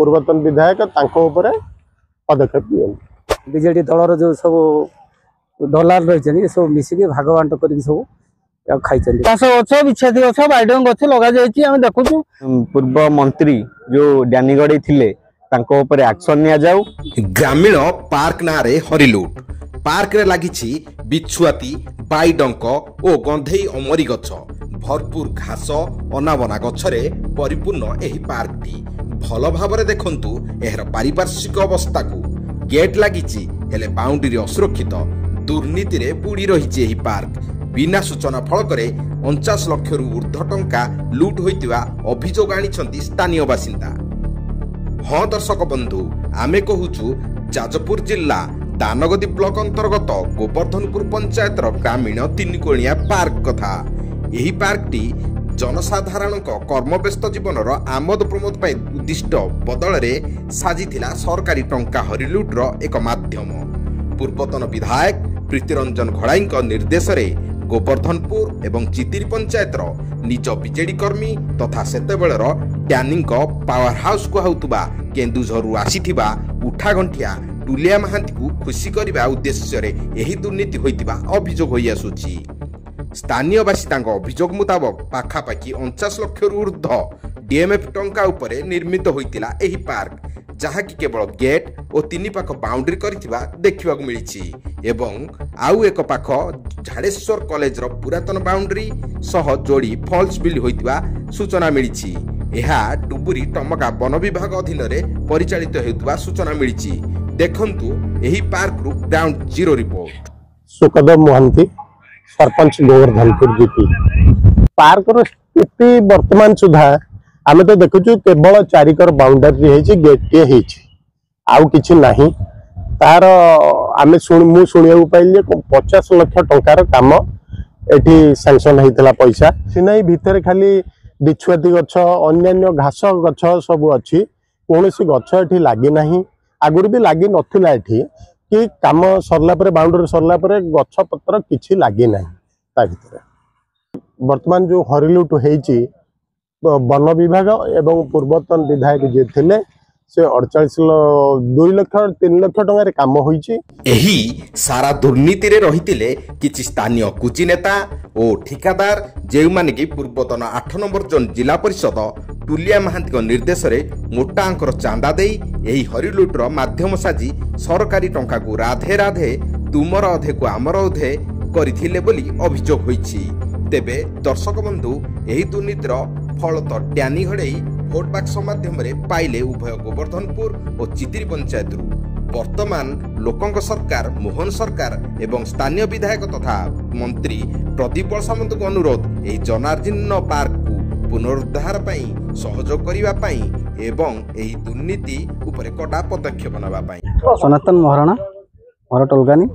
पूर्वतन विधायक पदक्षेप नियंतु बीजेडी दलर जो सब डलार रही सब मिसिक भाग बांट कर सब खाई गछ विच्छेदी गछ बाइडंग गछ लगा देखु पूर्व मंत्री जो डैनीगढ़ थिले एक्शन निया जाऊ। ग्रामीण पार्क नारे हरिलुट पार्क रे लागिछि बिछुआती बाइडंक ओ गंधेई अमरी गछ भरपूर घास अनाबना गछरे परिपूर्ण एही पार्कटी भल भाबरे देखंतु एहर पारिपार्श्विक अवस्था को गेट लागिछि हेले बाउंड्री असुरक्षित दुर्नीति रे बुड़ी रहिछि एही पार्क बिना सूचना फलकरे 49 लाख रु ऊर्ध्व टंका लूट होइतिबा अभियोग आनिछंती स्थानीय बासिंदा। हाँ दर्शक बंधु आमे कहूछु जाजपुर जिला दानगदी ब्लॉक अंतर्गत गोवर्धनपुर पंचायतर ग्रामीण तीनकोणिया पार्क कथा। यही पार्कटी जनसाधारण कर्मव्यस्त जीवनर आमोद प्रमोद पाई उद्दिष्ट बदल में साजिथिला सरकारी टंका हरिलुट्र एक माध्यम। पूर्वतन विधायक प्रीतिरंजन घड़ाई निर्देश में गोवर्धनपुर एवं चितिरी पंचायतर निज बीजेडी कर्मी तथा सेतेबेलर डैनिंग पावर हाउस कहउतबा केन्दुझरु आसीथिबा उठागंठिया टुलिया महांती को खुशी करने उद्देश्य एही दुर्नीति होइतिबा अभियोग होई आसुछि। स्थानीय बासिंदाक अभियोग मुताबक पाखापाखि 49 लाख रु ऊर्ध्व डीएमएफ टंका उपरे निर्मित होइतिला एही पार्क जहाँकि केवल गेट और 3 पाख बाउंड्री करिथिबा देखिबा को मिलिछि एवं आउ एक पाख झाड़ेश्वर कॉलेज रो पुरातन बाउंड्री सह जोड़ी फॉल्स बिल होइतिबा सूचना मिलिछि। एहा डुबुरी टमका वन विभाग अधीन रे परिचालित हेतुबा सूचना मिलिछि। देखंतु एही पार्क रु ground zero report. Sukhdev Mohanty sarpanch Gobardhanpur GP park रो स्थिति वर्तमान सुधा आमे तो देखुछु केवल 4 एकर बाउंड्री हेछि गेट टे हेछि आउ किछि नाही तार आमे मु सुनिया पाइले 50 लाख टंकार काम एठी सैंक्शन हेतिला पैसा सिनाई भितर खाली बिछुआती गछ अन्य घास गछ सब अछि कोनोसी गछ एठी लागि नाही आगुर भी लागि नथिला एठी कि काम सरला परे बाउंड्री सरला परे गछ पत्र किछि लागि नाही ता भितर वर्तमान जो हरिलुट हेछि वन विभाग एवं पूर्वतन विधायक जे थिले से 2 लाख 3 लाख टंका रे काम होईछि। एही सारा दुर्नीति रे रहितिले किछि स्थानीय कुची नेता ओ ठिकादार जे माने कि पूर्वतन 8 नंबर जोन जिला परिषद टुलिया महांती निर्देश रे मोटा अंकर चांदा देई एही हरिलुट्र माध्यम साजी सरकारी टंका को राधे राधे तुमर अधे को आमर अधे करिथिले बोली अभियोग होईछि। तेबे दर्शक बंधु एही दुर्नीतिर फल तो डैनी घड़ई भोट बाक्स माध्यम पाइले उभय गोवर्धनपुर और चितिरी पंचायत वर्तमान लोकंक सरकार मोहन सरकार एवं स्थानीय विधायक तथा मंत्री प्रदीप सामंत को अनुरोध एही जनार्जीर्ण पार्क को पुनरुद्धार पई सहयोग करिवा पई एवं एही दुर्नीति उपरे कड़ा पदक्षेप नबा पई। सनातन महाराणा मोर टलगानी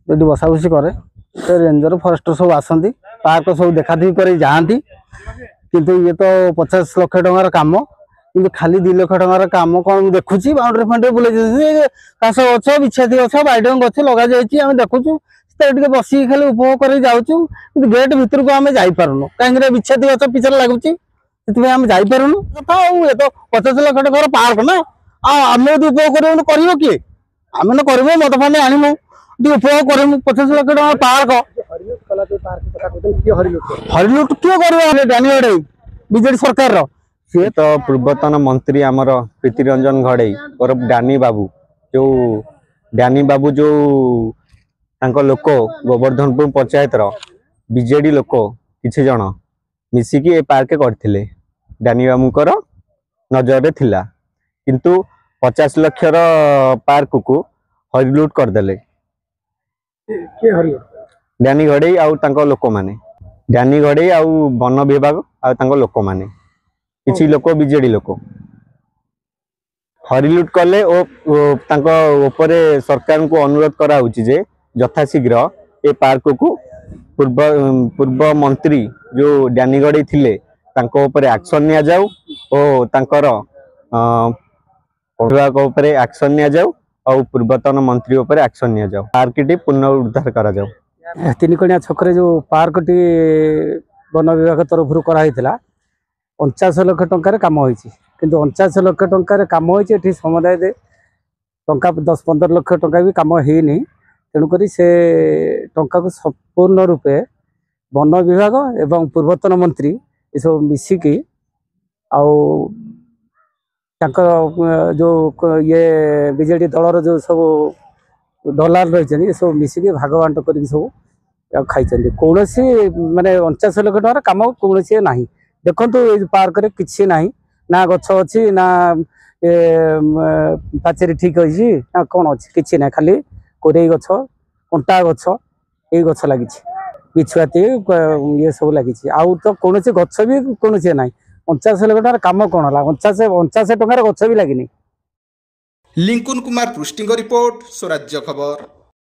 जदि बसा बसी करे तो रेंजर फॉरेस्टर सब आसंती पार्क सब देखा देखी कर जाती किंतु ये तो 50 लाख टंकार काम कि खाली 2 लाख टंकार काम कौन देखुची बाउंड्री फाउंड्री बुले घास गछ बिछाती गछ बाइडंग गछ लगा जाम देखुचु बस खाली उपभोग कर जाऊँ गेट भितर को आम जापरूँ कहीं बिछाती गछ पिछले लगुच आम जापरूँ ये तो 50 लाख टंकार पार्क ना आम यदि उपभोग कर किए आम कर मद फाने आणमु उपभोग कर 50 लाख टंका पार्क हरिलुट किए कर बीजेडी सरकार सी तो पूर्वतन मंत्री आमर प्रीतिरंजन घड़ई और डैनी बाबू जो तांको लोक गोवर्धनपुर पंचायतर बीजेडी लोक किछि जण मिसिकी ए पार्क करथिले डैनी बाबूकर नजर रे थिला किंतु 50 लाख पार्क को हरिलुट करदेले डैनी घड़ई आउ तांको लोक माने डैनी घड़ई आउ वन विभाग आउ तांको लोक माने किछि लोक बीजेडी लोक हरिलुट कले ओ तांको ऊपर सरकार को अनुरोध करा होछि जे यथाशीघ्र ए पार्क को पूर्व मंत्री जो डैनी घड़ई थिले तांको ऊपर एक्शन निया जाऊ ओ तांकर ऊपर एक्शन निया जाऊ और पूर्वतन मंत्री ऊपर एक्शन निया जाऊ पार्कटी पुनरुद्धार करा जाऊ। तीनकोणिया छकरे जो पार्क टी वन विभाग तरफ कराई 50 लाख टंकार काम होइछि କିନ୍ତୁ 49 ଲକ୍ଷ ଟଙ୍କାର କାମ ହେଇଛି ଏଠି ସମୁଦାୟ ଟଙ୍କା 10-15 ଲକ୍ଷ ଟଙ୍କା ବି କାମ ହେଇନି। ତେଣୁକରି ସେ ଟଙ୍କାକୁ ସମ୍ପୂର୍ଣ୍ଣ ରୂପେ वन विभाग एवं पूर्वतन मंत्री ये सब मिसिकी आउ जो ये बीजेडी दलर जो सब दलाल रही ये सब मिसिकी भाग बांट कर सब खाई कौन माने 49 लक्ष टकर कम कौन ना देखु ये पार्क रे किसी ना ना गछ अच्छी ना पाचेरी ठीक अच्छी ना कौन अच्छी किसी ना खाली कोरे गछ कंटा गछ ये गछ लगी बिछुआती ये सब लगी आउ तो कौन गछ भी कौन ना 49 लक्ष टकर कम कौन है 49 टकर गछ भी लगी। लिंकुन कुमार पृष्टि रिपोर्ट स्वराज्य खबर।